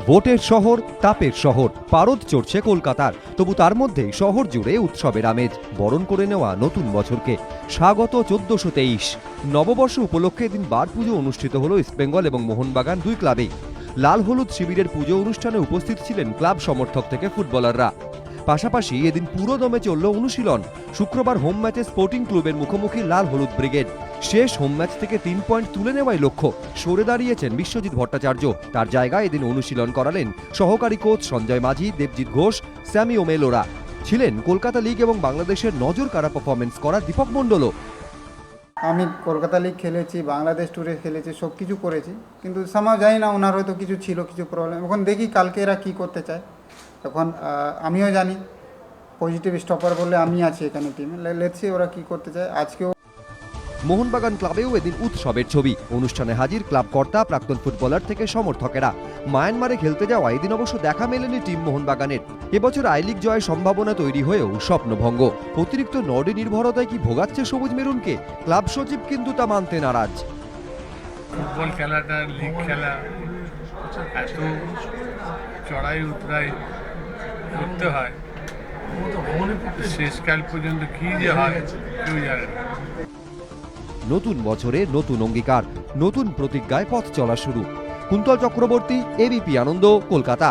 ভোটের শহর, তাপের শহর, পারদ চড়ছে কলকাতার। তবু তার মধ্যেই শহর জুড়ে উৎসবের আমেজ, বরণ করে নেওয়া নতুন বছরকে। স্বাগত 1423 নববর্ষ উপলক্ষে এদিন বার পুজো অনুষ্ঠিত হলো ইস্টবেঙ্গল এবং মোহনবাগান দুই ক্লাবে। লাল হলুদ শিবিরের পুজো অনুষ্ঠানে উপস্থিত ছিলেন ক্লাব সমর্থক থেকে ফুটবলাররা। পাশাপাশি এদিন পুরো দমে চলল অনুশীলন। শুক্রবার হোম ম্যাচে স্পোর্টিং ক্লাবের মুখোমুখি লাল হলুদ ব্রিগেড। শেষ হোম ম্যাচ থেকে 3 পয়েন্ট তুলে নেওয়াই লক্ষ্য। সরে দাঁড়িয়েছেন বিশ্বজিৎ ভট্টাচার্য। তার জায়গায় এদিন অনুশীলন করালেন সহকারী কোচ সঞ্জয় মাঝি, দেবজিৎ ঘোষ, স্যামি ওমেলোরা। ছিলেন কলকাতা লিগ এবং বাংলাদেশের নজর কাড়া পারফরমেন্স করা দীপক মণ্ডলও। আমি কলকাতা লিগ খেলেছি, বাংলাদেশ ট্যুরে খেলেছি, সব কিছু করেছি, কিন্তু সামাও জানি না ওনার হয়তো কিছু ছিল, কিছু প্রবলেম। এখন দেখি কালকে এরা কী করতে চায়। এখন আমিও জানি পজিটিভ স্টপার বলে আমি আছি এখানে টিমে। লেটসি ওরা কী করতে চায়। আজকেও মোহনবাগান ক্লাবেও এদিন উৎসবের ছবি। অনুষ্ঠানে হাজির ক্লাব কর্তা, প্রাক্তন ফুটবলার থেকে সমর্থকেরা। মায়ানমারে খেলতে যাওয়া এদিন অবশ্য দেখা মেলেনি টিম মোহনবাগানের। এবছর আই লিগ জয়ের সম্ভাবনা তৈরি হয়েও স্বপ্নভঙ্গ। অতিরিক্ত নডি নির্ভরতায় কি ভোগাচ্ছে সবুজ মেরুনকে? ক্লাব সচিব কিন্তু তা মানতে নারাজ। ফুটবল খেলাটা, লিগ খেলা এত চড়াই উতরাই করতে হয়, শেষকাল পর্যন্ত কি যে হয় কেউ জানে না। নতুন বছরে নতুন অঙ্গীকার, নতুন প্রতিজ্ঞায় পথ চলা শুরু। কুন্তল চক্রবর্তী, এবিপি আনন্দ, কলকাতা।